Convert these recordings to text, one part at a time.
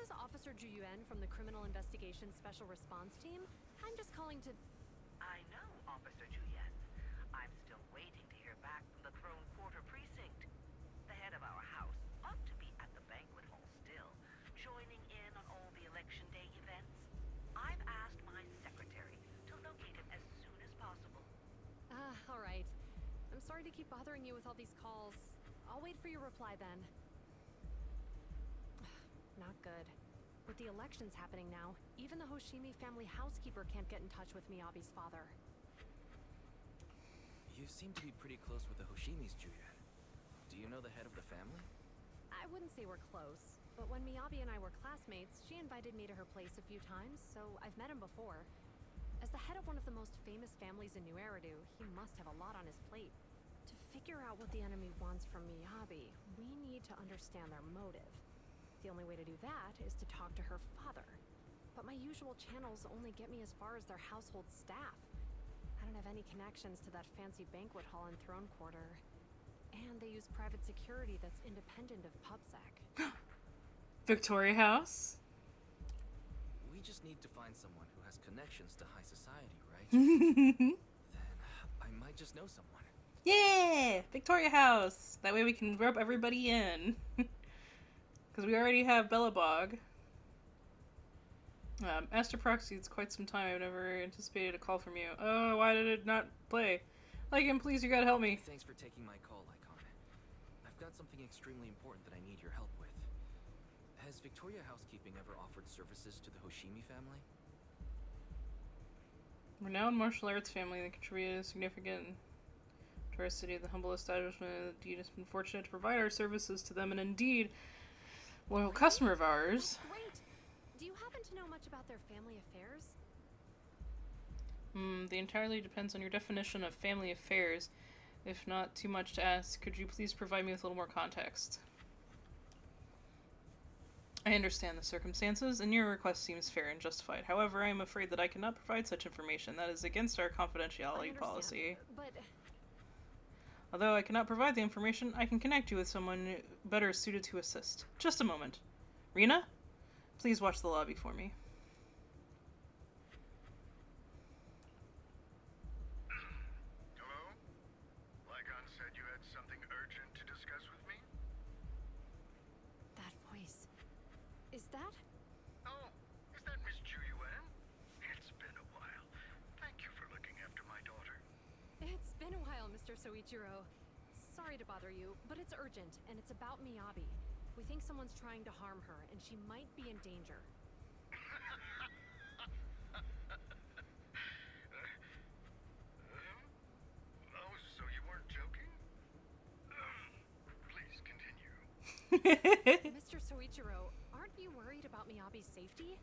is Officer Juyuan from the Criminal Investigation Special Response Team. I'm just calling to... I know, Officer Juliet. I'm still waiting to hear back from the Throne Quarter Precinct. The head of our house ought to be at the banquet hall still, joining in on all the Election Day events. I've asked my secretary to locate him as soon as possible. All right. I'm sorry to keep bothering you with all these calls. I'll wait for your reply then. Not good. With the elections happening now, even the Hoshimi family housekeeper can't get in touch with Miyabi's father. You seem to be pretty close with the Hoshimis, Juliet. Do you know the head of the family? I wouldn't say we're close, but when Miyabi and I were classmates, she invited me to her place a few times, so I've met him before. As the head of one of the most famous families in New Eridu, he must have a lot on his plate. To figure out what the enemy wants from Miyabi, we need to understand their motive. The only way to do that is to talk to her father. But my usual channels only get me as far as their household staff. I don't have any connections to that fancy banquet hall in Throne Quarter. And they use private security that's independent of PubSec. Victoria House? We just need to find someone who has connections to high society, right? Then I might just know someone. Yeah! Victoria House! That way we can rub everybody in. Because we already have Bellabog. Astro Proxy, it's quite some time. I've never anticipated a call from you. Oh, why did it not play? Lycan, please, you gotta help me. Thanks for taking my call, Icon. I've got something extremely important that I need your help with. Has Victoria Housekeeping ever offered services to the Hoshimi family? Renowned martial arts family that contributed significant to our city. The humble establishment indeed has been fortunate to provide our services to them, and indeed, loyal customer of ours. Oh, great! Do you happen to know much about their family affairs? The entirely depends on your definition of family affairs. If not too much to ask, could you please provide me with a little more context? I understand the circumstances, and your request seems fair and justified. However, I am afraid that I cannot provide such information. That is against our confidentiality policy. But Although I cannot provide the information, I can connect you with someone better suited to assist. Just a moment. Rena? Please watch the lobby for me. Hello? Lycan said you had something urgent to discuss with me? that voice... Is that... Oh, is that Miss Juyuan? It's been a while. Thank you for looking after my daughter. It's been a while, Mr. Soichiro. Sorry to bother you, but it's urgent, and it's about Miyabi. We think someone's trying to harm her, and she might be in danger. Oh, so you weren't joking? Please continue. Mr. Soichiro, aren't you worried about Miyabi's safety?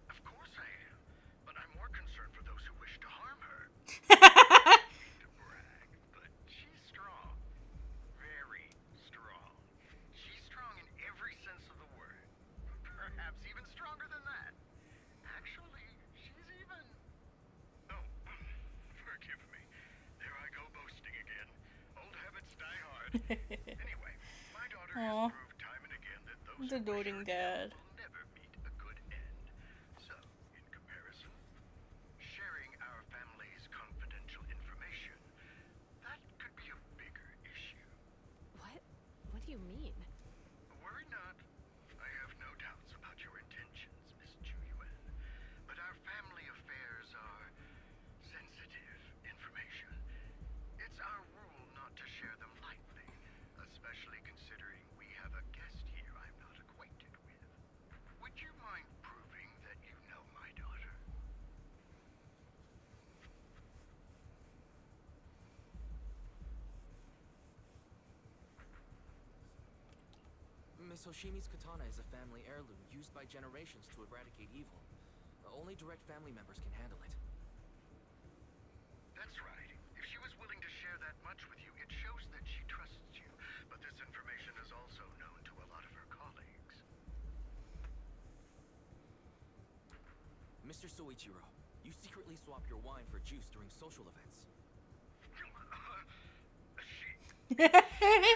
Of course I am, but I'm more concerned for those who wish to harm her. I hate to brag, but she's strong. Very strong. She's strong in every sense of the word. Perhaps even stronger than that. Actually, she's even... Oh, forgive me. There I go boasting again. Old habits die hard. Anyway, my daughter Aw. has proved time and again that those The who wish doting her dad. ill will never meet a good end. So, in comparison, sharing our family's confidential information, that could be a bigger issue. What? What do you mean? Worry not. I have no doubts about your intentions, Miss Juyuan. But our family affairs are sensitive information. It's our rule not to share them lightly, especially considering we have a guest here I'm not acquainted with. Would you mind proving that you know my daughter? Miss Hoshimi's katana is a family heirloom used by generations to eradicate evil. Only direct family members can handle it. That's right. If she was willing to share that much with you, it shows that she trusts you. But this information is also known to a lot of her colleagues. Mr. Soichiro, you secretly swap your wine for juice during social events. She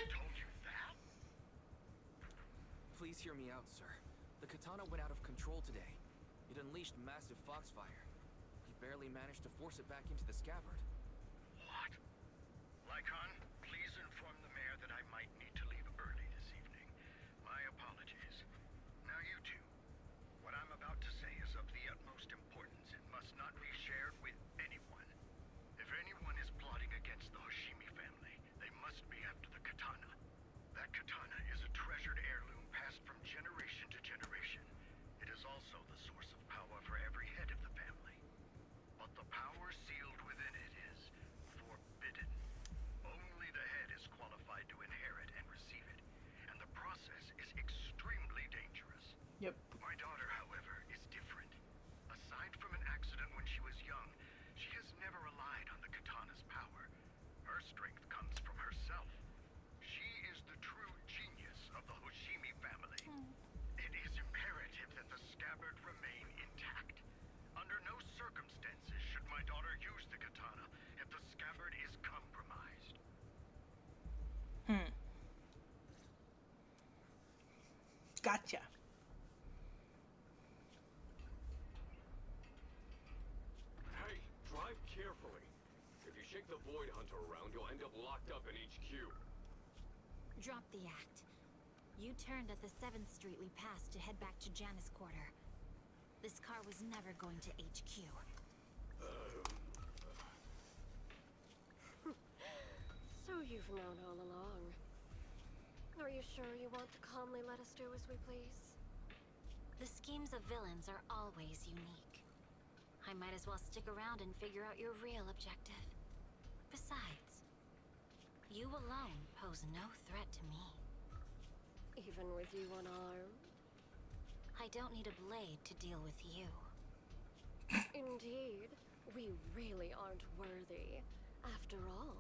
told you that? Please hear me out, sir. The katana went out of control today. It unleashed massive foxfire. We barely managed to force it back into the scabbard. What? Lycon, please inform the mayor that I might need to leave early this evening. My apologies. Now you two, what I'm about to say is of the utmost importance and must not be shared with anyone. If anyone is plotting against the Hoshimi family, they must be after the katana. That katana is a treasured heirloom passed from generation to generation. It is also the source of power for every head of the family. But the power sealed within it is forbidden. Only the head is qualified to inherit and receive it, and the process is extremely dangerous. Yep. My daughter, however, is different. Aside from an accident when she was young, she has never relied on the katana's power. Her strength comes from herself. She is the true genius of the Hoshimi family. It is imperative that the scabbard remain intact. Under no circumstances should my daughter use the katana if the scabbard is compromised. Gotcha. Hey, drive carefully. If you shake the Void Hunter around, you'll end up locked up in HQ. Drop the act. You turned at the 7th Street we passed to head back to Janus Quarter. This car was never going to HQ. So you've known all along. Are you sure you want to calmly let us do as we please? The schemes of villains are always unique. I might as well stick around and figure out your real objective. Besides, you alone pose no threat to me. Even with you unarmed? I don't need a blade to deal with you. Indeed, we really aren't worthy. After all,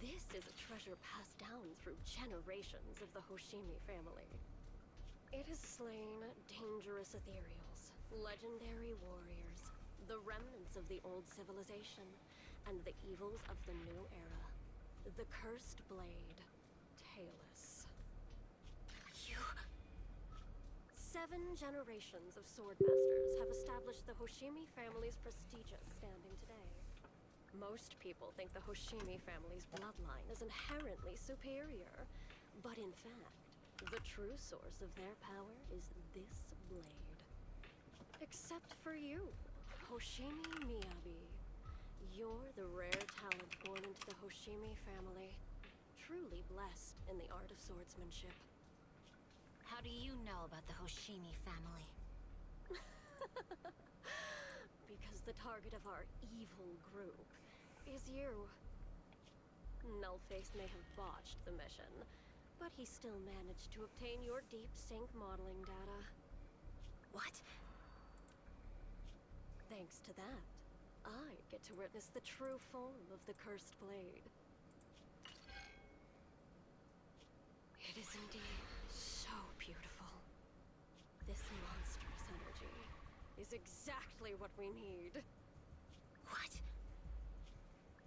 this is a treasure passed down through generations of the Hoshimi family. It has slain dangerous ethereals, legendary warriors, the remnants of the old civilization, and the evils of the new era. The cursed blade, Talus. You... 7 generations of swordmasters have established the Hoshimi family's prestigious standing today. Most people think the Hoshimi family's bloodline is inherently superior, but in fact, the true source of their power is this blade. Except for you, Hoshimi Miyabi. You're the rare talent born into the Hoshimi family, truly blessed in the art of swordsmanship. How do you know about the Hoshimi family? Because the target of our evil group is you. Nullface may have botched the mission, but he still managed to obtain your deep sync modeling data. What? Thanks to that, I get to witness the true form of the cursed blade. It is indeed so beautiful. This monstrous energy is exactly what we need. What?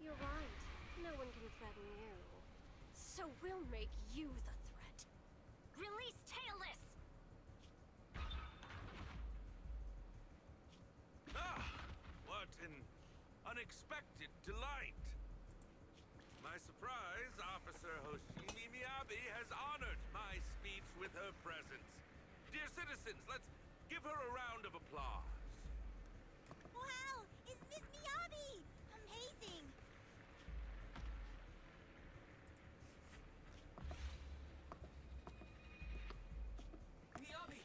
You're right. No one can threaten you. So we'll make you the threat. Release Talus! Ah! What an unexpected delight! My surprise, Officer Hoshimi Miyabi has honored my speech with her presence. Dear citizens, let's give her a round of applause. Wow! Is Miss Miyabi! Amazing! Miyabi!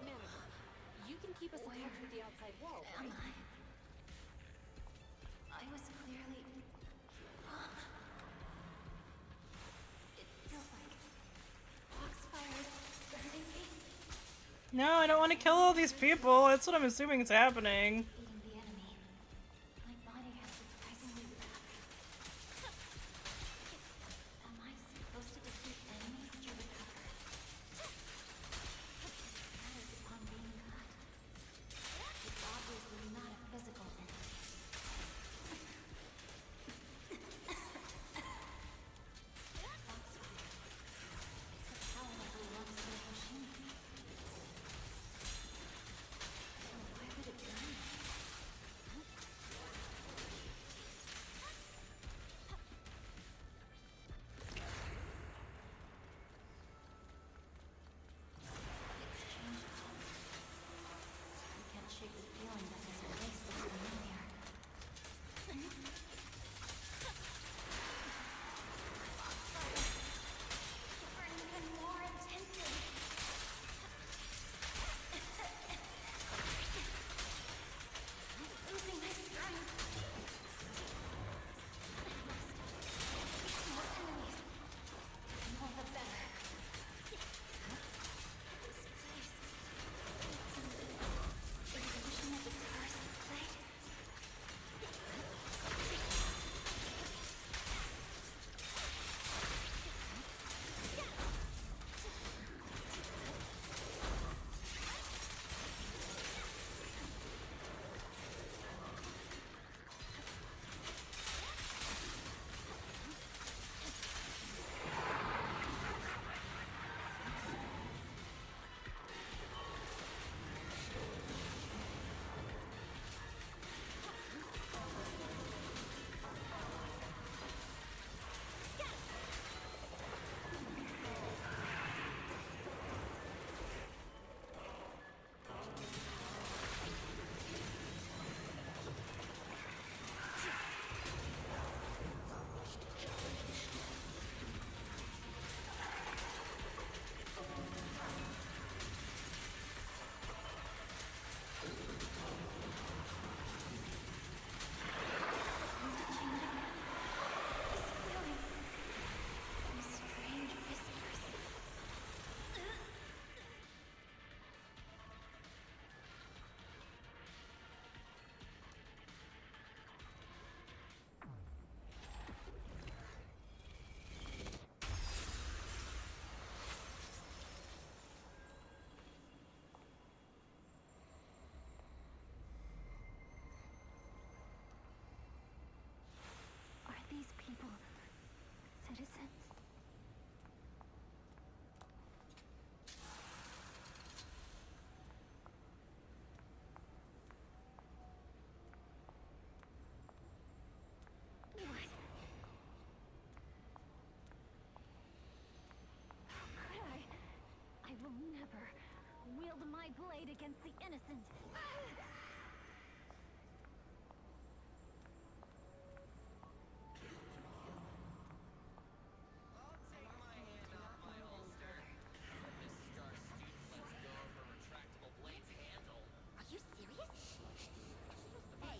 Manager, you can keep us attached with the outside wall, right? I was clearly... It feels like foxfire is burning me. No, I don't want to kill all these people. That's what I'm assuming is happening. Defeating the enemy. My body has surprisingly recovered. Am I supposed to defeat enemies to recover? That is upon being caught. It's obviously not a physical enemy. Foxfire. It's a power that belongs to the Hoshimi. So why would it burn me? It's changeable. I can't shake the feeling that this place looks familiar. Burn even more intensely. I'm losing my strength. More enemies. The more the better. This place. It's an illusion of the cursed plate. This feeling. These strange whispers. Are these people citizens? What? How could I? I will never wield my blade against the innocent. Are you serious? Hey,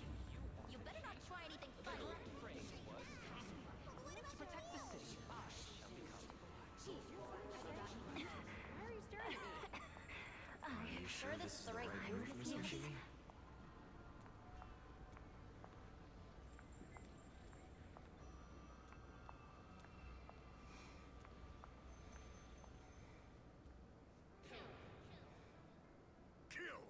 you better not try anything funny. What about to protect the city, I shall become the light. Why are you staring at me? Are you sure this is the right time for Miss this? Hoshimi? Kill!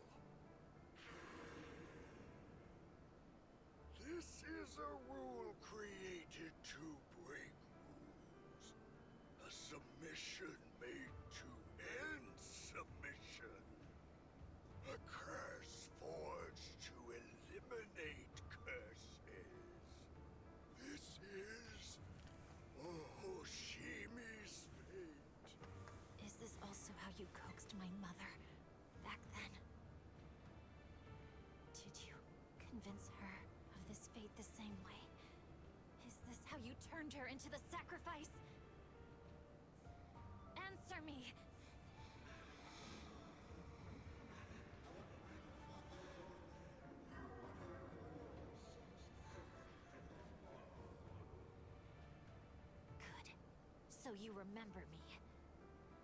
This is a rule created to break rules. A submission made to end submission. A curse forged to eliminate curses. This is Hoshimi's fate. Is this also how you coaxed my mother back then? Did you convince her of this fate the same way? Is this how you turned her into the sacrifice? Answer me! Good. So you remember me.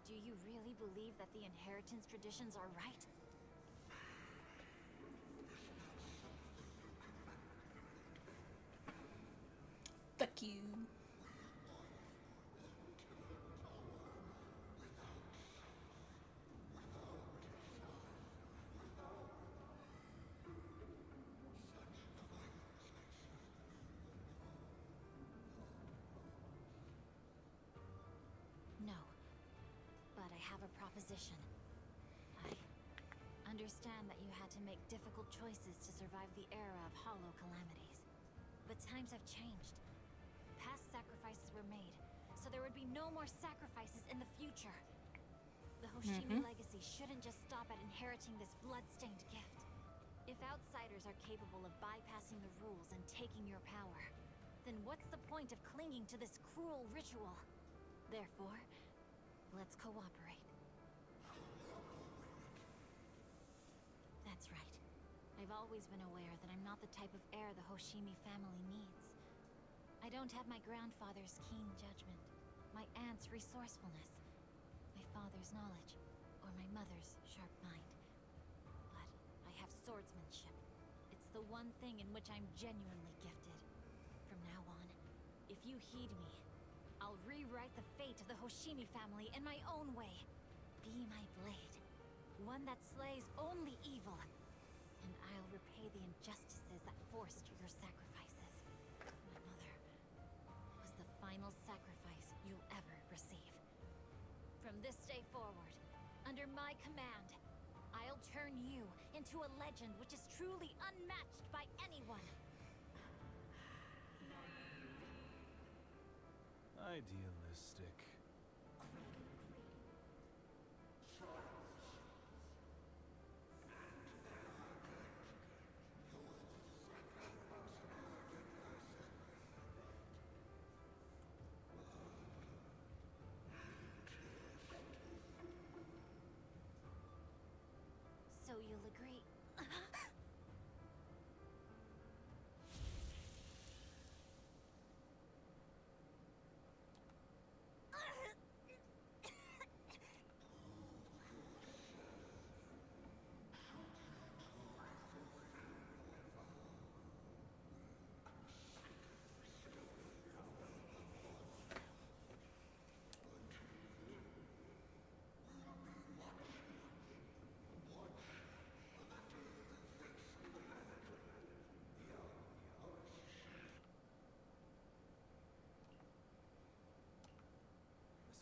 Do Do you really believe that the inheritance traditions are right? Fuck you. No. But I have a proposition. I understand that you had to make difficult choices to survive the era of hollow calamities. But times have changed. Past sacrifices were made, so there would be no more sacrifices in the future. The Hoshimi legacy shouldn't just stop at inheriting this blood-stained gift. If outsiders are capable of bypassing the rules and taking your power, then what's the point of clinging to this cruel ritual? Therefore, let's cooperate. That's right. I've always been aware that I'm not the type of heir the Hoshimi family needs. I don't have my grandfather's keen judgment, my aunt's resourcefulness, my father's knowledge, or my mother's sharp mind. But I have swordsmanship. It's the one thing in which I'm genuinely gifted. From now on, if you heed me, I'll rewrite the fate of the Hoshimi family in my own way. Be my blade, one that slays only evil. And I'll repay the injustices that forced your sacrifices. My mother was the final sacrifice you'll ever receive. From this day forward, under my command, I'll turn you into a legend which is truly unmatched by anyone. Idealistic. So you'll agree.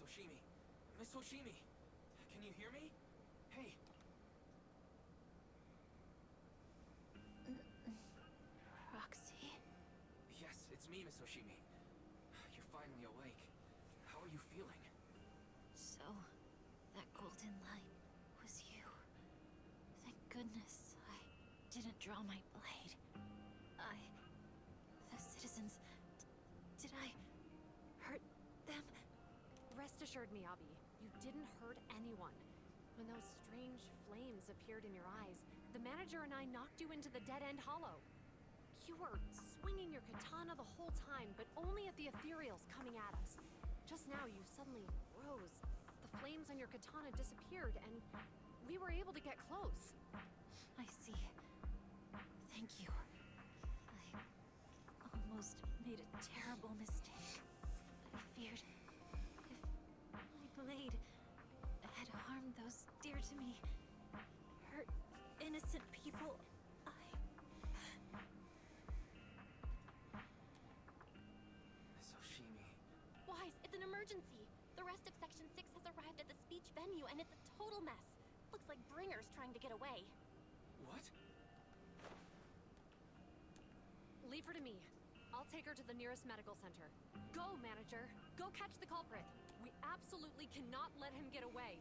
Miss Hoshimi! Miss Hoshimi! Can you hear me? Hey! Roxy? Yes, it's me, Miss Hoshimi. You're finally awake. How are you feeling? So, that golden light was you. Thank goodness I didn't draw my blade. The citizens... did I hurt them? Rest assured, Miyabi, you didn't hurt anyone. When those strange flames appeared in your eyes, the manager and I knocked you into the dead-end hollow. You were swinging your katana the whole time, but only at the ethereals coming at us. Just now, you suddenly froze. The flames on your katana disappeared, and we were able to get close. I see. Thank you. I almost made a terrible mistake. I feared if my blade had harmed those dear to me, hurt innocent people, Miss Hoshimi. Wise, it's an emergency. The rest of Section 6 has arrived at the speech venue, and it's a total mess. Looks like Bringer's trying to get away. What? Leave her to me. I'll take her to the nearest medical center. Go, manager. Go catch the culprit. We absolutely cannot let him get away.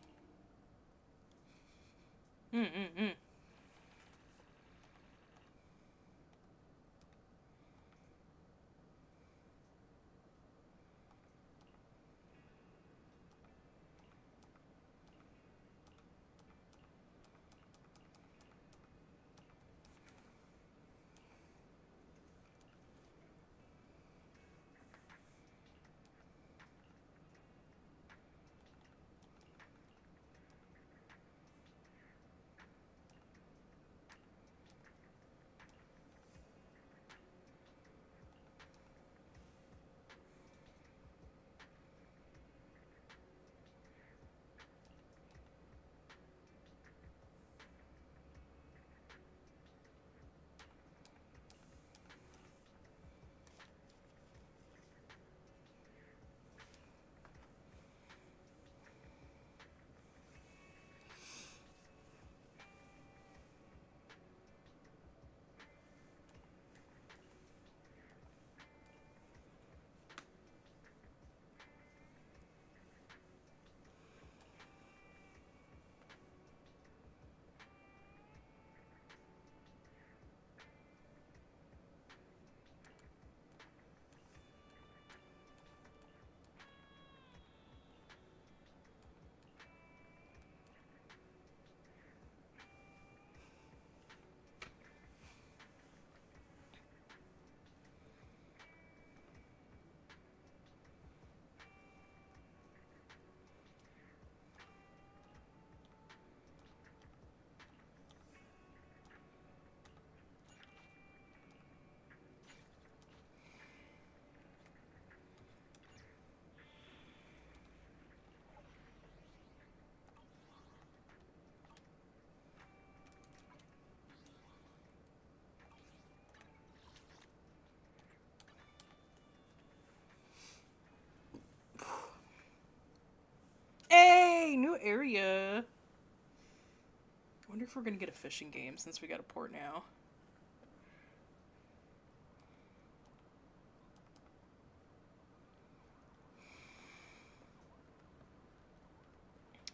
area. I wonder if we're gonna get a fishing game since we got a port now.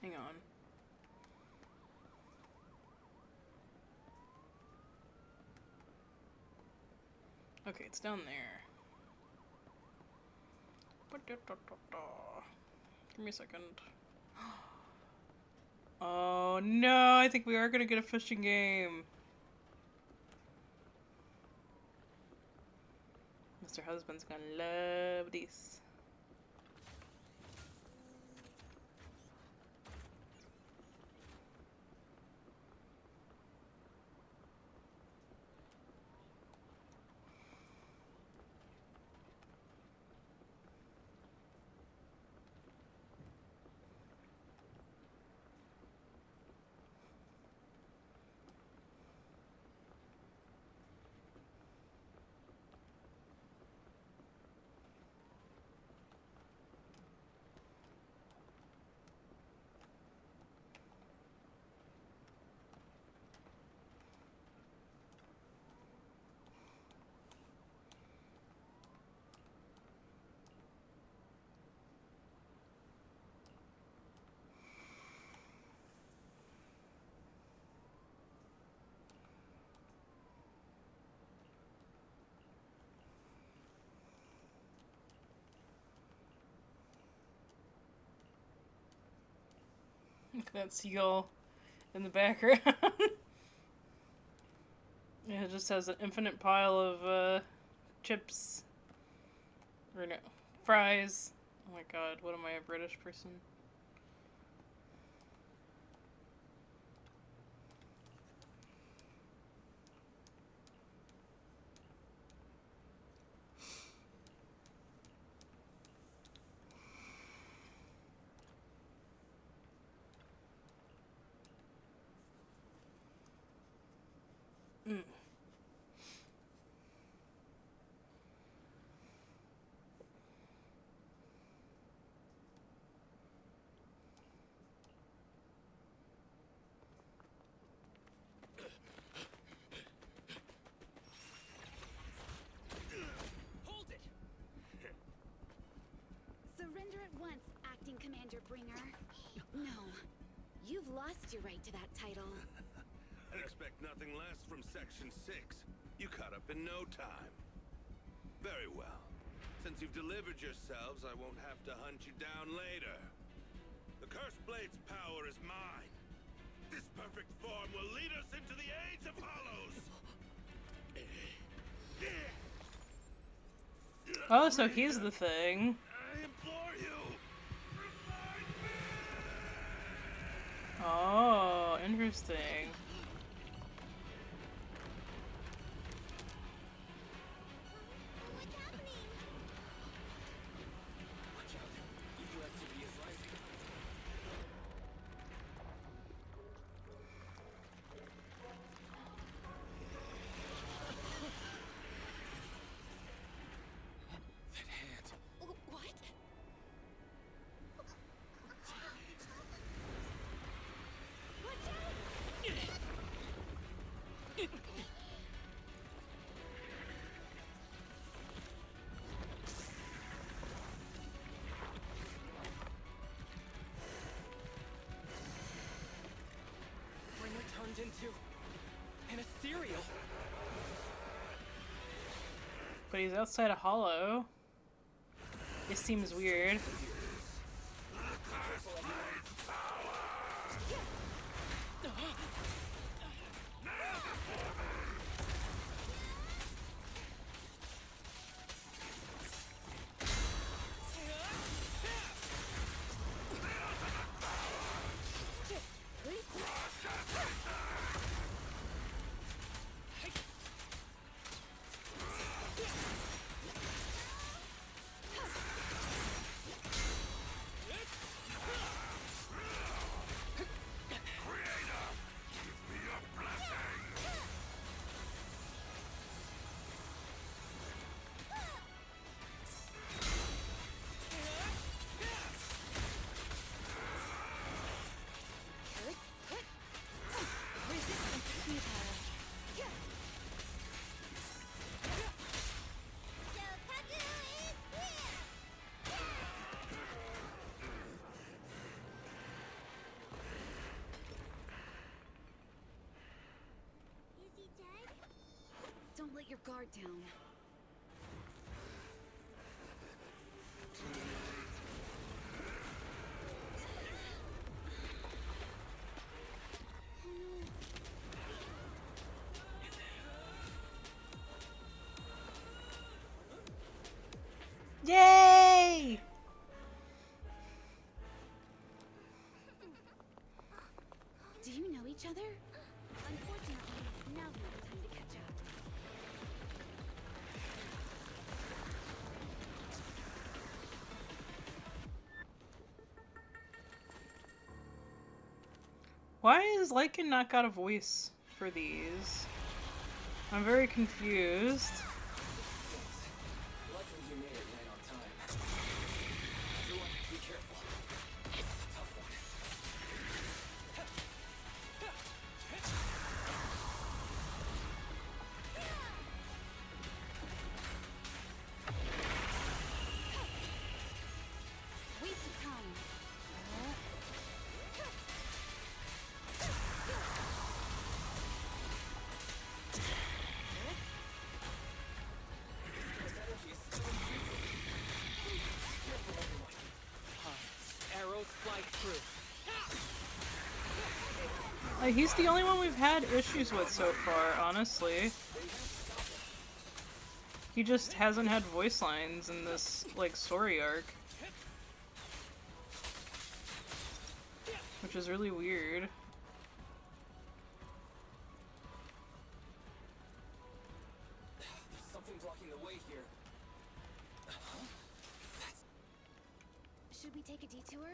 Hang on. Okay, it's down there. Give me a second. Oh no, I think we are gonna get a fishing game. Mr. Husband's gonna love this. Look at that seagull in the background. Yeah, it just has an infinite pile of chips. Or no, fries. Oh my god, what am I, a British person? Mm. Hold it! Surrender at once, acting commander bringer. No, you've lost your right to that title. I'd expect nothing less from Section 6. You caught up in no time. Very well. Since you've delivered yourselves, I won't have to hunt you down later. The Cursed Blade's power is mine. This perfect form will lead us into the Age of Hollows. Oh, so he's the thing. I implore you. Revive me! Oh, interesting. What's happening? Watch out. Evil activity is rising. That hand. What? Watch out! Bringer turned into an ethereal. But he's outside a hollow. This seems weird. your guard down. Yay! Do you know each other? Unfortunately, now's not the time to catch up. Why is Lycan not got a voice for these? I'm very confused. Luckily you made it right on time. Everyone, be careful. It's a tough one. Wasted time. This energy is still increasing. Careful, everyone. Arrows fly through. He's the only one we've had issues with so far, honestly. He just hasn't had voice lines in this, like, story arc. Which is really weird. There's something blocking the way here. Should we take a detour?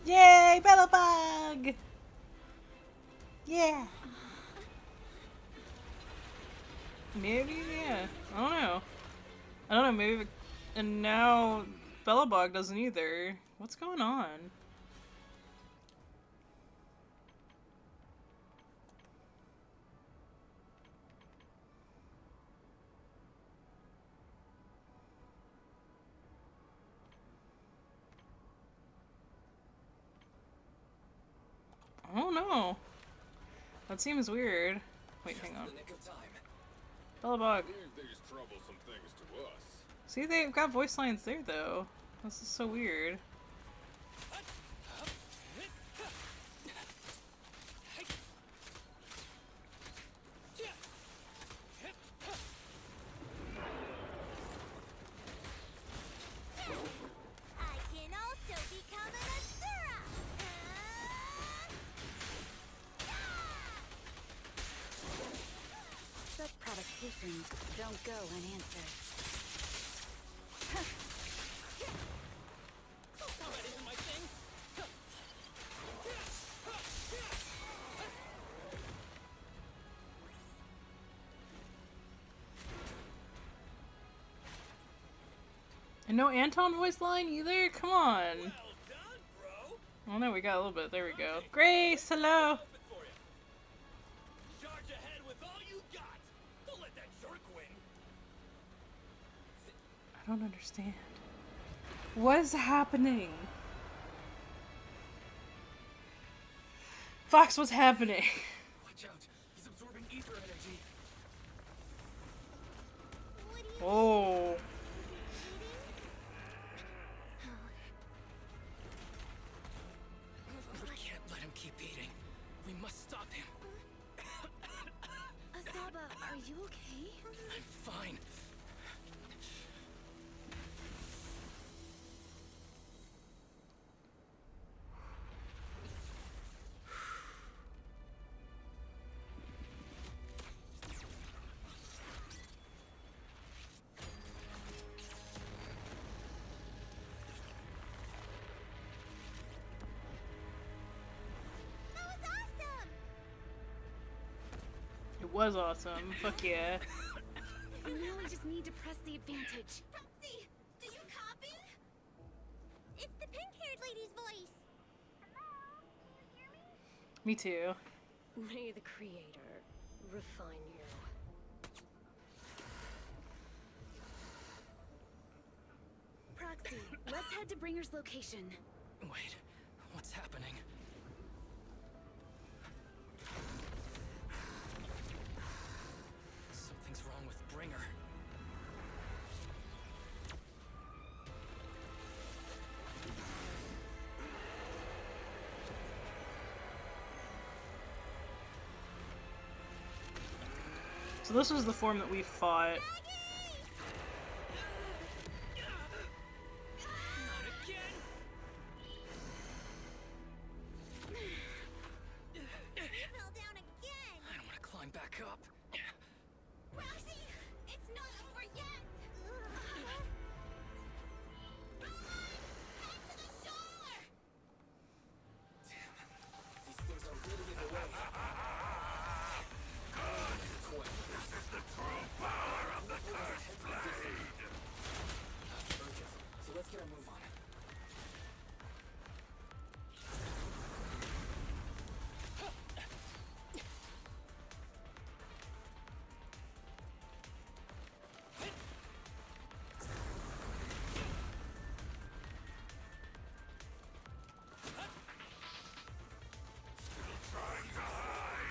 Yay, Bellabug! Yeah. Maybe, yeah. I don't know. I don't know, maybe... And now Bellabug doesn't either. What's going on? I don't know. That seems weird. Wait, hang on. The nick of time. Bellabug. These troublesome things to us. See, they've got voice lines there, though. This is so weird. I can also become an Asura! Such provocations don't go unanswered. And no Anton voice line either? Come on. Oh no, we got a little bit. There we go. Grace, hello. Charge ahead with all you got. Don't let that jerk win. I don't understand. What is happening? Fox, what's happening? Watch out. He's absorbing ether energy. Oh. We can't let him keep eating. We must stop him. Asaba, are you okay? I'm fine. That was awesome! It was awesome. Fuck yeah. Now we just need to press the advantage. Roxy, do you copy? It's the pink-haired lady's voice. Hello? Can you hear me? Me too. May the Creator refine you. Proxy, let's head to Bringer's location. Wait, what's happening? So this was the form that we fought. Not again! You fell down again! I don't want to climb back up. Roxy! It's not over yet! Head to the shore! These things are really in the way. This is the true power of the Cursed Blade! Urgent, so let's get a move on.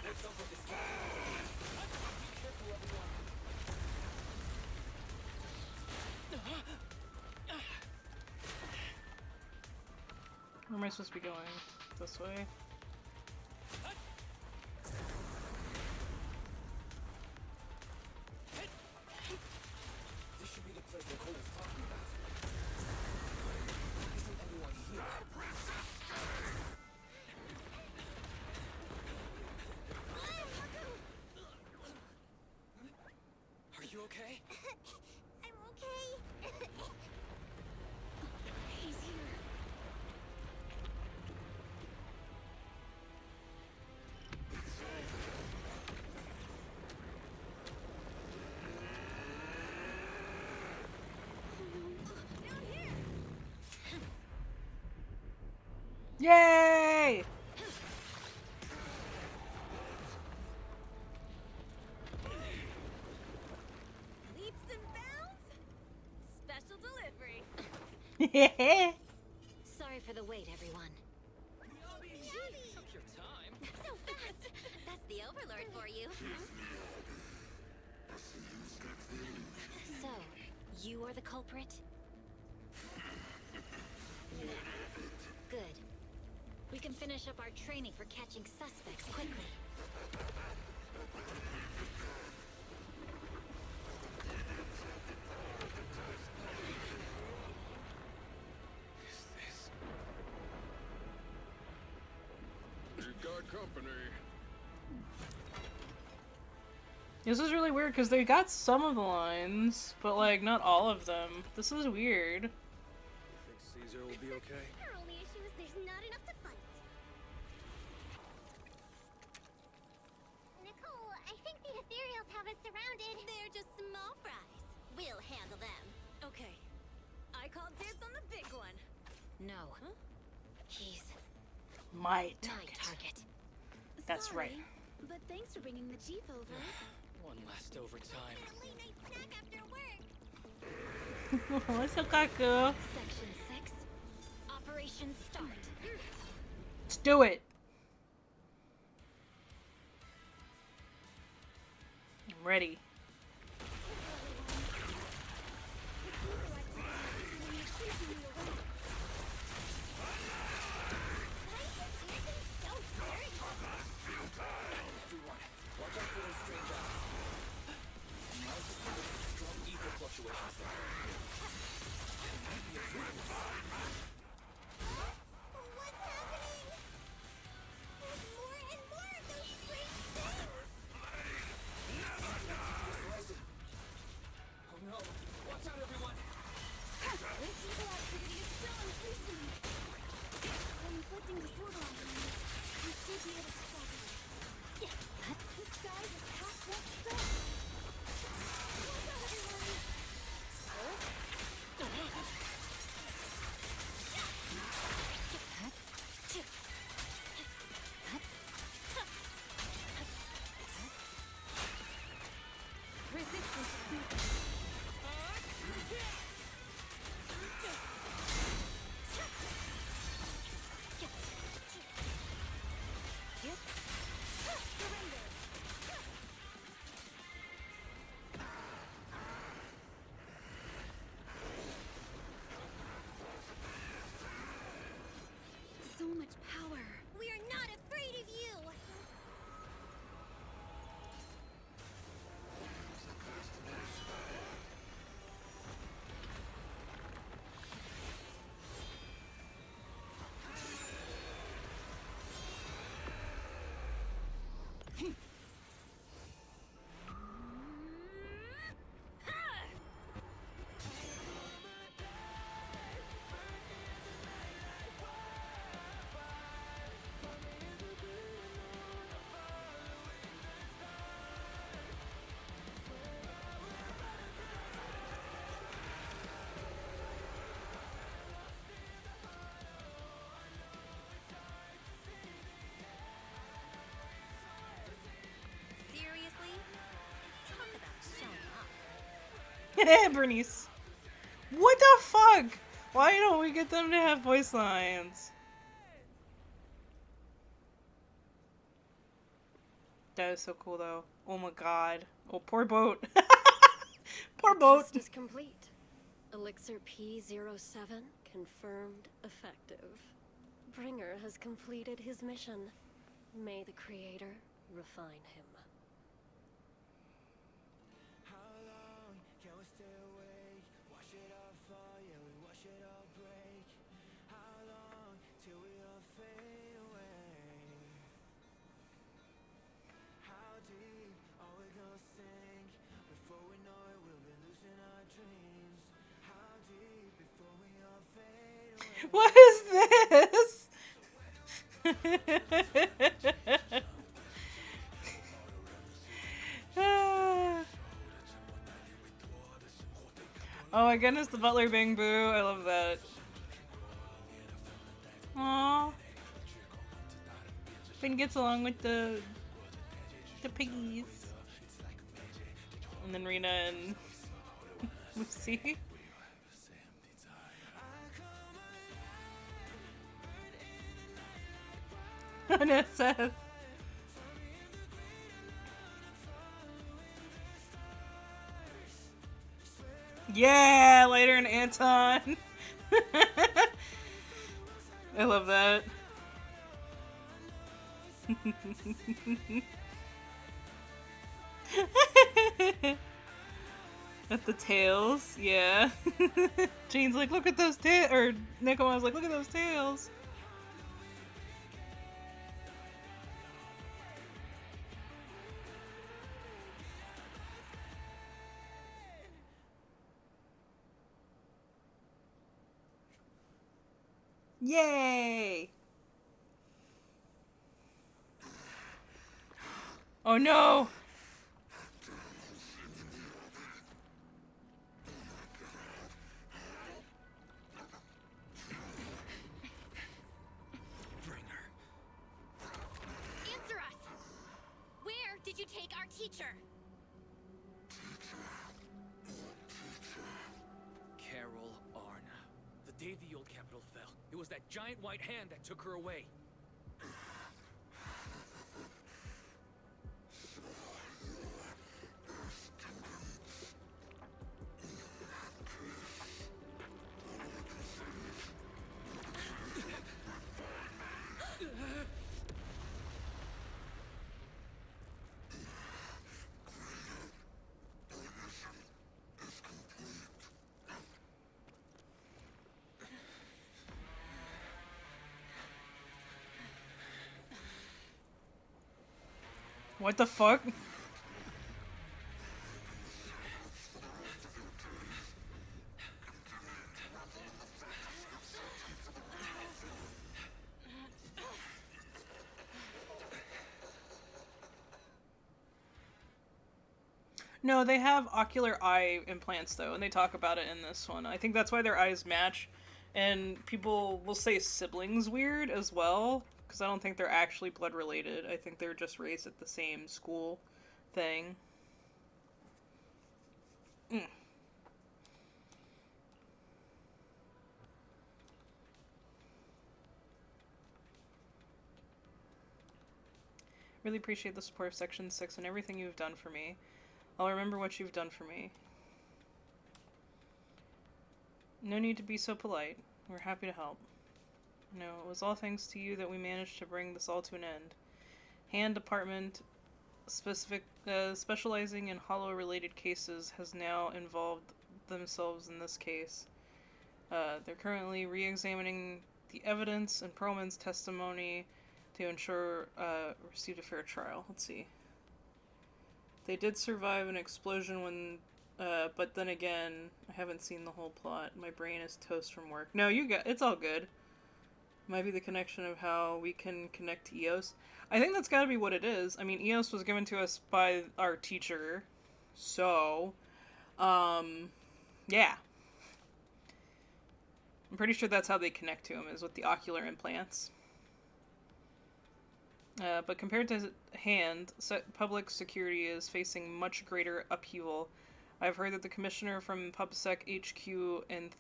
What's up with this guy? Be careful, everyone. Where am I supposed to be going? This way? This should be the place Nicole was talking about. Why isn't anyone here? Are you okay? I'm okay. He's here. Yay! Leaps and bounds? Special delivery. Sorry for the wait, everyone. Took your time. So fast! That's the Overlord for you. So, you are the culprit? Good. We can finish up our training for catching suspects quickly. You've got company. This is really weird because they got some of the lines, but like not all of them. This is weird. Think Caesar will be okay? Our only issue is there's not enough to fight. Nicole, I think the ethereals have us surrounded. They're just small fries. We'll handle them. Okay. I call dibs on the big one. No. He's My my target. target. That's Sorry, right. But thanks for bringing the Jeep over. One last overtime. A late night snack after work. What's up, Kaku? Section 6. Operation start. Let's do it. I'm ready. Everyone, watch out for those strange eyes. I was just noticing strong ether fluctuations there. It might be a weakness. What's happening? There's more and more of those strange things. Bernice. What the fuck? Why don't we get them to have voice lines? That is so cool, though. Oh my god. Oh, poor boat. Poor boat. Test is complete. Elixir P07 confirmed effective. Bringer has completed his mission. May the Creator refine him. What is this? Oh my goodness, the butler being boo. I love that. Aww. Finn gets along with the piggies. And then Rena and Lucy. No, Seth. Yeah, later in Anton. I love that. At the tails, yeah. Jane's like, look at those tails, or Nicole's like, look at those tails. Yay! Oh no! Answer us! Where did you take our teacher? Carol Arna. The day the old capital fell, it was that giant white hand that took her away. What the fuck? No, they have ocular eye implants though, and they talk about it in this one. I think that's why their eyes match, and people will say siblings weird as well, because I don't think they're actually blood related. I think they're just raised at the same school thing. Really appreciate the support of Section 6 and everything you've done for me. I'll remember what you've done for me. No need to be so polite. We're happy to help. No, it was all thanks to you that we managed to bring this all to an end. Hand Department, specializing in hollow-related cases, has now involved themselves in this case. They're currently re-examining the evidence and Perlman's testimony to ensure received a fair trial. Let's see. They did survive an explosion when, but then again, I haven't seen the whole plot. My brain is toast from work. No, it's all good. Might be the connection of how we can connect to EOS. I think that's gotta be what it is. I mean, EOS was given to us by our teacher, so, yeah. I'm pretty sure that's how they connect to him, is with the ocular implants. But compared to Hand, public security is facing much greater upheaval. I've heard that the commissioner from PubSec HQ and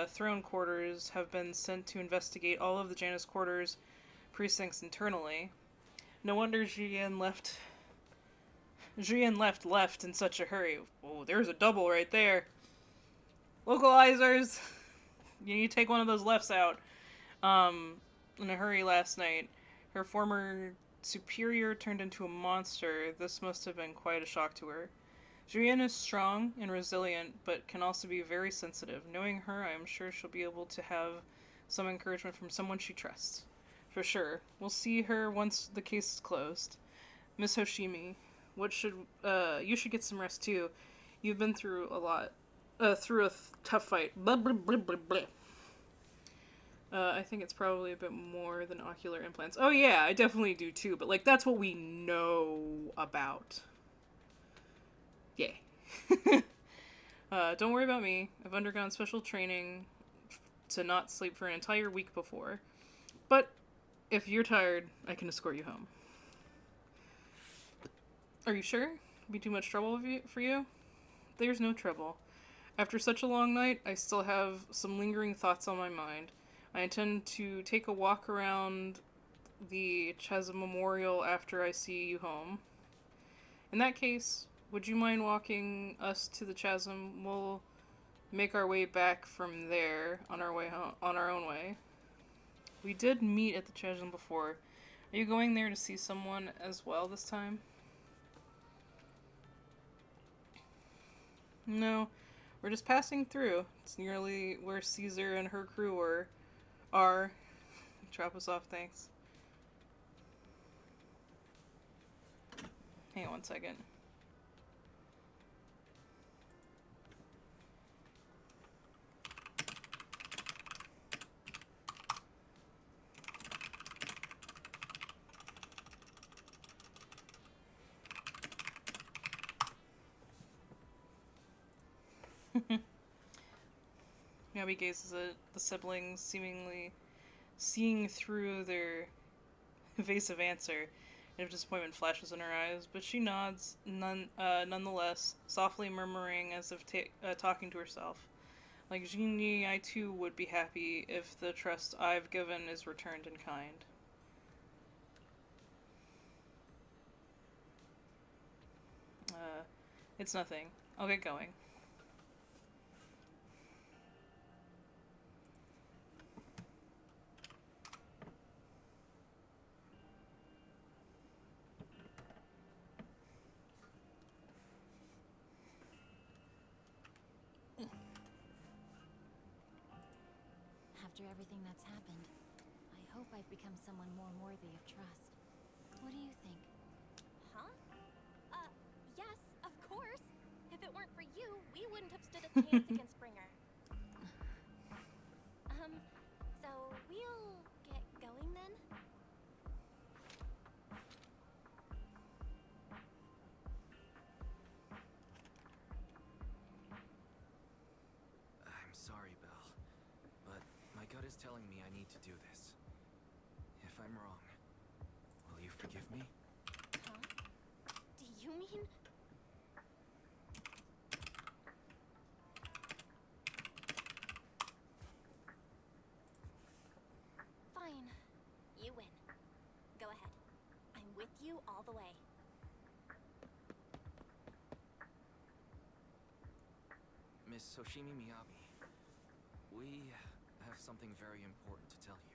Throne Quarters have been sent to investigate all of the Janus Quarters precincts internally. No wonder Jian left in such a hurry. Oh, there's a double right there. Localizers! You need to take one of those lefts out. In a hurry last night. Her former superior turned into a monster. This must have been quite a shock to her. Jian is strong and resilient, but can also be very sensitive. Knowing her, I am sure she'll be able to have some encouragement from someone she trusts. For sure. We'll see her once the case is closed. Miss Hoshimi, you should get some rest too. You've been through a lot. Through a tough fight. Blah, blah, blah, blah, blah. I think it's probably a bit more than ocular implants. Oh yeah, I definitely do too, but like that's what we know about. Yeah. Don't worry about me. I've undergone special training to not sleep for an entire week before. But if you're tired, I can escort you home. Are you sure? Be too much trouble for you? There's no trouble. After such a long night, I still have some lingering thoughts on my mind. I intend to take a walk around the Chasm Memorial after I see you home. In that case, would you mind walking us to the Chasm? We'll make our way back from there on our way home, on our own way. We did meet at the Chasm before. Are you going there to see someone as well this time? No, we're just passing through. It's nearly where Caesar and her crew are. Drop us off, thanks. Hang on one second. Miyabi gazes at the siblings, seemingly seeing through their evasive answer, and if disappointment flashes in her eyes, but she nods nonetheless, softly murmuring as if talking to herself. Like Jinyi, I too would be happy if the trust I've given is returned in kind. It's nothing. I'll get going. After everything that's happened, I hope I've become someone more worthy of trust. What do you think? Huh? Yes, of course. If it weren't for you, we wouldn't have stood a chance against Bringer. So we'll get going then? I'm sorry, Belle, but my gut is telling me I need to do this. If I'm wrong, will you forgive me? Huh? Do you mean... Fine. You win. Go ahead. I'm with you all the way. Miss Hoshimi Miyabi, we have something very important to tell you.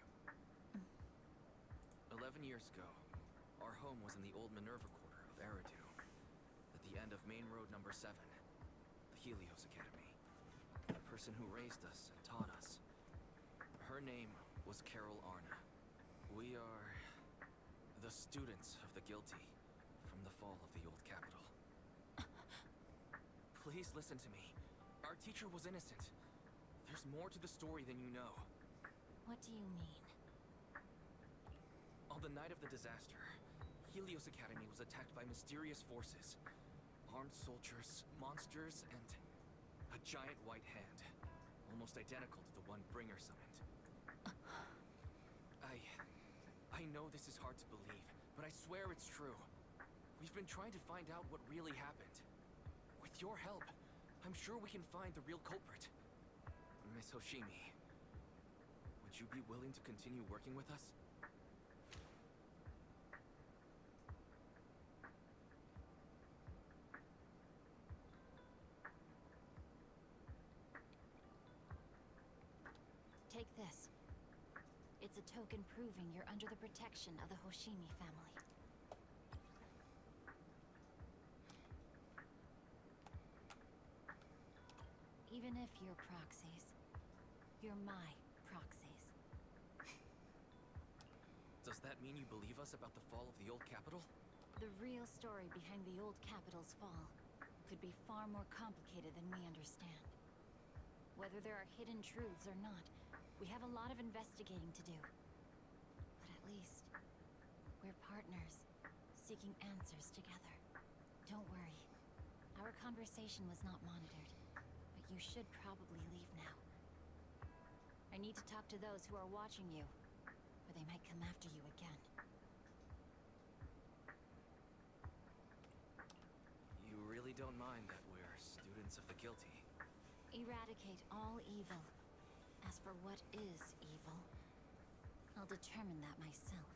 11 years ago, our home was in the old Minerva Quarter of Eridu, at the end of Main Road number 7, the Helios Academy. The person who raised us and taught us, her name was Carol Arna. We are the students of the guilty from the fall of the old capital. Please listen to me. Our teacher was innocent. There's more to the story than you know. What do you mean? On the night of the disaster, Helios Academy was attacked by mysterious forces. Armed soldiers, monsters, and a giant white hand. Almost identical to the one Bringer summoned. I know this is hard to believe, but I swear it's true. We've been trying to find out what really happened. With your help, I'm sure we can find the real culprit. Miss Hoshimi, would you be willing to continue working with us? Take this. It's a token proving you're under the protection of the Hoshimi family. Even if you're proxies, you're my proxies. Does that mean you believe us about the fall of the old capital? The real story behind the old capital's fall could be far more complicated than we understand. Whether there are hidden truths or not, we have a lot of investigating to do. But at least, we're partners, seeking answers together. Don't worry. Our conversation was not monitored, but you should probably leave now. I need to talk to those who are watching you, or they might come after you again. You really don't mind that we're students of the guilty? Eradicate all evil. As for what is evil, I'll determine that myself.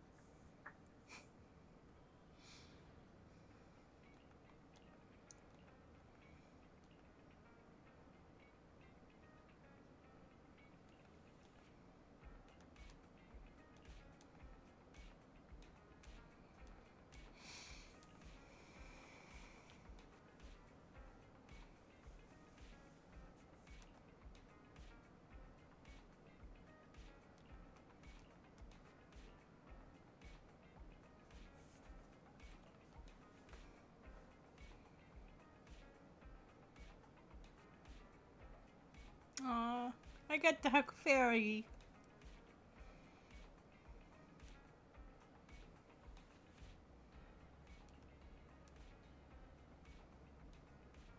Aw, I got the Huck Fairy.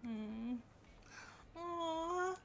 Hmm. Aww.